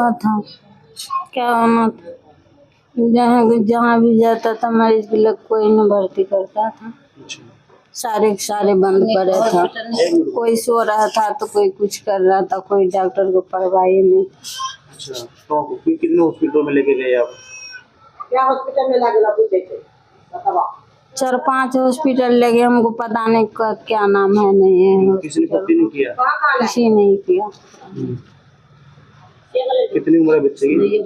हुआ था, क्या होना था, जहाँ जहाँ भी जाता था मरीज के लोग कोई न भर्ती करता था। सारे के सारे बंद पड़े था, कोई सो रहा था तो कोई कुछ कर रहा था, कोई डॉक्टर को परवाह ही नहीं। अच्छा, तो कितने हॉस्पिटल में लेके गए आप? क्या हॉस्पिटल में लगे पूछे थे? 4-5 हॉस्पिटल ले गए, हमको पता नहीं क्या नाम है, नहीं है। किसी ने पट्टी नहीं किया? किसी नहीं किया। कितनी उम्र है बच्चे की?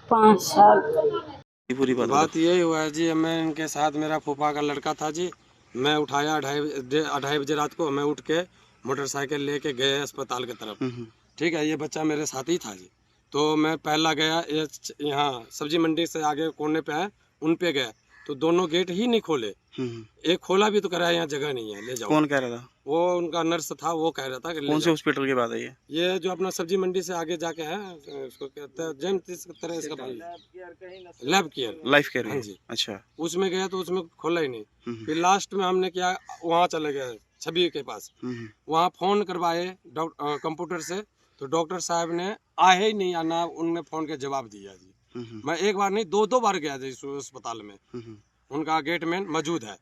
5 साल। पूरी बात यही हुआ है जी, मैं इनके साथ, मेरा फूफा का लड़का था जी, मैं उठाया 2:30 बजे रात को, मैं उठ के मोटरसाइकिल लेके गए अस्पताल की तरफ। ठीक है, ये बच्चा मेरे साथ ही था जी। तो मैं पहला गया यहाँ सब्जी मंडी से आगे कोने पे है, उन पे गया तो दोनों गेट ही नहीं खोले। एक खोला भी तो कह रहा है यहाँ जगह नहीं है, ले जाओ। कौन कह रहा था? वो उनका नर्स था, वो कह रहा था कि कौन से हॉस्पिटल की बात है ये जो अपना सब्जी मंडी से आगे जाके है, उसको कहते हैं जैन तरह इसका लैब केयर, लाइफ केयर। हाँ जी। अच्छा, उसमें गया तो उसमें खोला ही नहीं। फिर लास्ट में हमने क्या, वहाँ चले गए छवि के पास, वहाँ फोन करवाए कंप्यूटर से, तो डॉक्टर साहब ने आए ही नहीं, आना उनने फोन के जवाब दिया जी। मैं एक बार नहीं 2 बार गया जी अस्पताल में, उनका गेटमैन मौजूद है।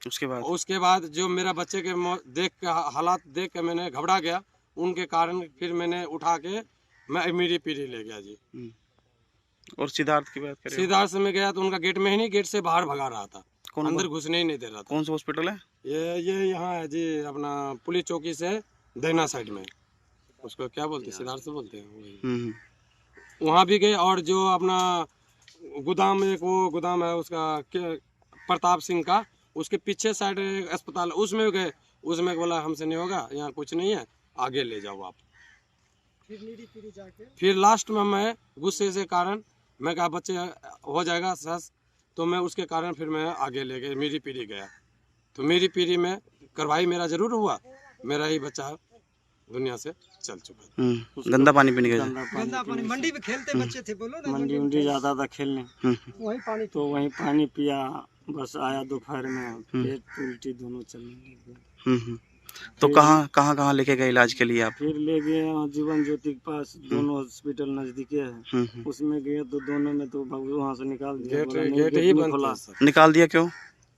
उसके बाद जो मेरा बच्चे के देख के हालात देख के मैंने घबरा गया, उनके कारण फिर मैंने उठा के मैं मेरी पीढ़ी ले गया जी। और सिद्धार्थ की बात करें? सिद्धार्थ में गया तो उनका गेट में ही नहीं, गेट से बाहर भगा रहा था, अंदर घुसने ही नहीं दे रहा था। कौन सा हॉस्पिटल है ये यहाँ है जी, अपना पुलिस चौकी से दैना साइड में, उसको क्या बोलते हैं, सिद्धार्थ से बोलते हैं। वहाँ भी गए, और जो अपना गोदाम, एक वो गोदाम है उसका प्रताप सिंह का, उसके पीछे साइड अस्पताल, उसमें गए, उसमें बोला हमसे नहीं होगा, यहाँ कुछ नहीं है, आगे ले जाओ आप। फिर लास्ट में मैं गुस्से से कारण मैं कहा बच्चे हो जाएगा सस, तो मैं उसके कारण फिर मैं आगे ले गए, मेरी पीढ़ी गया। तो मेरी पीढ़ी में कार्रवाई मेरा जरूर हुआ, मेरा ही बच्चा दुनिया से चल चुका। गंदा पानी पीने गए? गंदा पानी मंडी में खेलते बच्चे थे, बोलो ना। मंडी जाता था खेलने, वही पानी, तो वही पानी पिया, बस आया दोपहर में, पेट उल्टी दोनों चलने लगे। तो कहाँ लेके गए इलाज के लिए आप? फिर ले गए जीवन ज्योति के पास, दोनों हॉस्पिटल नजदीके है, उसमें गए तो दोनों में तो वहाँ से निकाल दिया, गेट ही बंद खोला। निकाल दिया क्यों?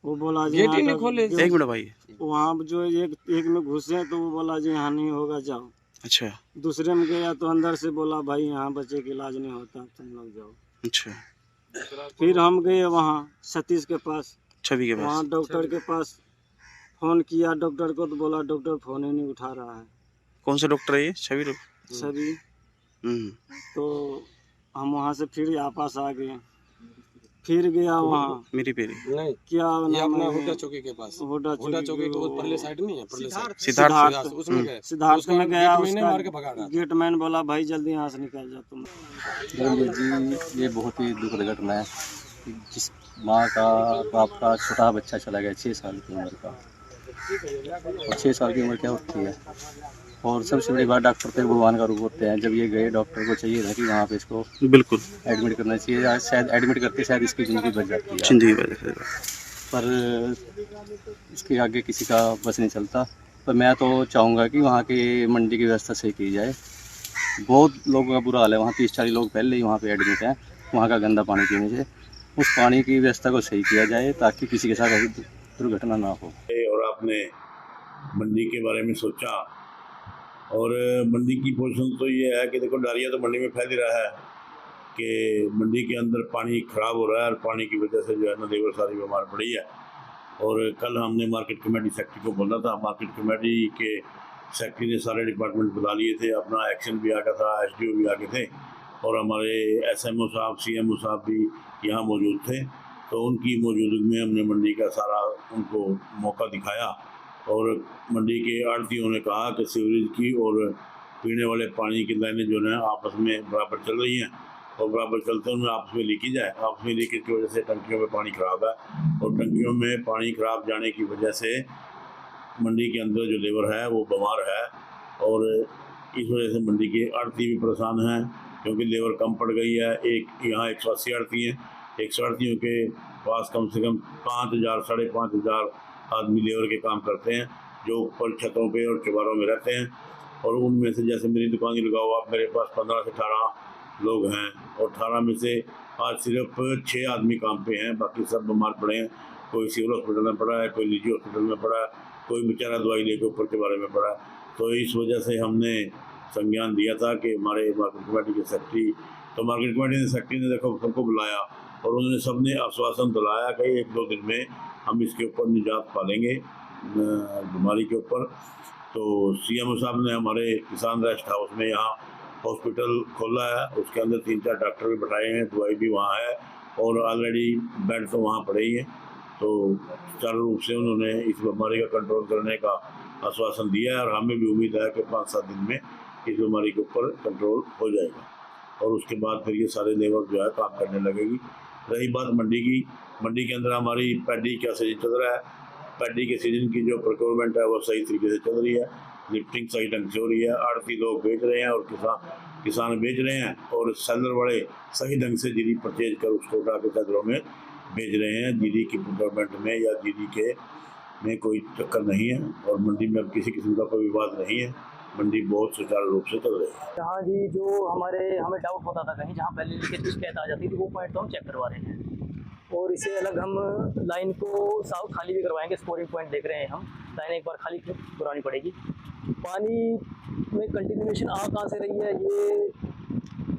वो बोला जी गेट ही नहीं खोले। एक मिनट भाई, वहाँ जो एक में घुसे तो वो बोला जी यहाँ नहीं होगा, जाओ। अच्छा। दूसरे में गया तो अंदर से बोला भाई यहाँ बच्चे का इलाज नहीं होता, तुम लोग जाओ। अच्छा। फिर हम गए वहाँ सतीश के पास, छवि के पास, वहाँ डॉक्टर के पास फोन किया डॉक्टर को, तो बोला डॉक्टर फोन ही नहीं उठा रहा है। कौन सा डॉक्टर है ये? छवि? तो हम वहाँ से फिर आपस आ गए, फिर गया वहाँ मेरी पेरी नहीं, क्या ये अपना हुड्डा चौकी के पास, हुड्डा चौकी तो परले साइड नहीं है, परले साइड सिद्धार्थ उसमें गए, सिद्धार्थ में गया, मार के भगा रहा। गेटमैन बोला भाई जल्दी यहाँ से निकल जा तुम। जी ये बहुत ही दुखद घटना है, जिस माँ का बाप का छोटा बच्चा चला गया 6 साल की उम्र का, और 6 साल की उम्र क्या होती है। और सबसे बड़ी बात, डॉक्टर तो भगवान का रूप होते हैं। जब ये गए, डॉक्टर को चाहिए था कि वहाँ पे इसको बिल्कुल एडमिट करना चाहिए, शायद एडमिट करके शायद इसकी ज़िंदगी बच जाती है, जिंदगी बच, पर इसके आगे किसी का बस नहीं चलता। पर मैं तो चाहूँगा कि वहाँ की मंडी की व्यवस्था सही की जाए। बहुत लोगों का बुरा हाल है वहाँ, 30-40 लोग पहले ही वहाँ पे एडमिट हैं, वहाँ का गंदा पानी पीने से। उस पानी की व्यवस्था को सही किया जाए ताकि किसी के साथ ऐसी दुर्घटना ना हो। और आपने मंडी के बारे में सोचा, और मंडी की पोजीशन तो ये है कि देखो डायरिया तो मंडी में फैल रहा है कि मंडी के अंदर पानी ख़राब हो रहा है, और पानी की वजह से जो है ना लेबर सारी बीमार पड़ी है। और कल हमने मार्केट कमेटी सेक्रेटरी को बोला था, मार्केट कमेटी के सेक्रेटरी ने सारे डिपार्टमेंट बुला लिए थे, अपना एक्शन भी आ गया था, SDO भी आ गए थे, और हमारे SMO साहब CMO साहब भी यहाँ मौजूद थे। तो उनकी मौजूदगी में हमने मंडी का सारा उनको मौका दिखाया, और मंडी के आड़तियों ने कहा कि सीवरेज की और पीने वाले पानी की लाइनें जो है आपस में बराबर चल रही हैं, और बराबर चलते उनमें आपस में लीकेज है। आपस में लीकेज की वजह से टंकियों में पानी ख़राब है, और टंकियों में पानी ख़राब जाने की वजह से मंडी के अंदर जो लेबर है वो बीमार है, और इस वजह से मंडी के आड़ती भी परेशान हैं, क्योंकि लेबर कम पड़ गई है। यहाँ 180 आड़ती हैं, 100 आड़तियों के पास कम से कम 5,000 साढ़े 5,000 आदमी लेबर के काम करते हैं, जो ऊपर छतों पे और चौबारों में रहते हैं। और उनमें से जैसे मेरी दुकान ही लगाओ आप, मेरे पास 15 से 18 लोग हैं और 18 में से आज सिर्फ 6 आदमी काम पे हैं, बाकी सब बीमार पड़े हैं। कोई सिविल हॉस्पिटल में पड़ा है, कोई निजी हॉस्पिटल में पड़ा है, कोई बेचारा दवाई लेके ऊपर के बारे में पड़ा है। तो इस वजह से हमने संज्ञान दिया था कि हमारे मार्केट कमेटी के सेक्रेटरी, तो मार्केट कमेटी ने सेक्रेटरी ने देखो सबको बुलाया और उन्होंने सबने आश्वासन दिलाया कि 1-2 दिन में हम इसके ऊपर निजात पालेंगे बीमारी के ऊपर। तो सीएमओ साहब ने हमारे किसान रेस्ट हाउस में यहाँ हॉस्पिटल खोला है, उसके अंदर 3-4 डॉक्टर भी बैठाए हैं, दवाई भी वहाँ है और ऑलरेडी बेड तो वहाँ पड़े ही हैं। तो सुचारू रूप से उन्होंने इस बीमारी का कंट्रोल करने का आश्वासन दिया है और हमें भी उम्मीद है कि 5-7 दिन में इस बीमारी के ऊपर कंट्रोल हो जाएगा और उसके बाद फिर ये सारे लेबर जो है काम करने लगेगी। रही बात मंडी की, मंडी के अंदर हमारी पैडी का सीजन चल रहा है। पैडी के सीजन की जो प्रोक्योरमेंट है वो सही तरीके से चल रही है, लिफ्टिंग सही ढंग से हो रही है, आड़ती लोग बेच रहे हैं और किसान बेच रहे हैं और सेलर वाले सही ढंग से जीरी परचेज कर उसको उठा के सेलरों में बेच रहे हैं। जीरी की प्रोक्योरमेंट में या जीरी के में कोई चक्कर नहीं है और मंडी में अब किसी किस्म का कोई विवाद नहीं है। मंडी बहुत सुचारू रूप से चल रही है। हाँ जी, जो हमें डाउट होता था कहीं जहाँ पहले लीकेज की शिकायत आ जाती थी, वो पॉइंट तो हम चेक करवा रहे हैं और इससे अलग हम लाइन को साफ खाली भी करवाएंगे। स्कोरिंग पॉइंट देख रहे हैं हम, लाइन एक बार खाली करानी पड़ेगी। पानी में कंटिन्यूएशन आ कहाँ से रही है ये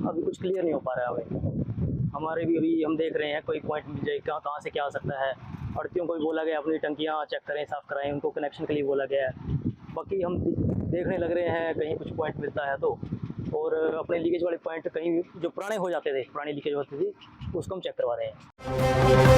अभी कुछ क्लियर नहीं हो पा रहा है हमें। हमारे भी अभी हम देख रहे हैं कोई पॉइंट मिल जाए कहाँ से क्या आ सकता है। आड़तियों को भी बोला गया अपनी टंकियाँ चेक करें, साफ़ कराएं, उनको कनेक्शन के लिए बोला गया है। बाकी हम देखने लग रहे हैं कहीं कुछ पॉइंट मिलता है तो, और अपने लीकेज वाले पॉइंट कहीं जो पुराने हो जाते थे, पुरानी लीकेज होती थी, उसको हम चेक करवा रहे हैं।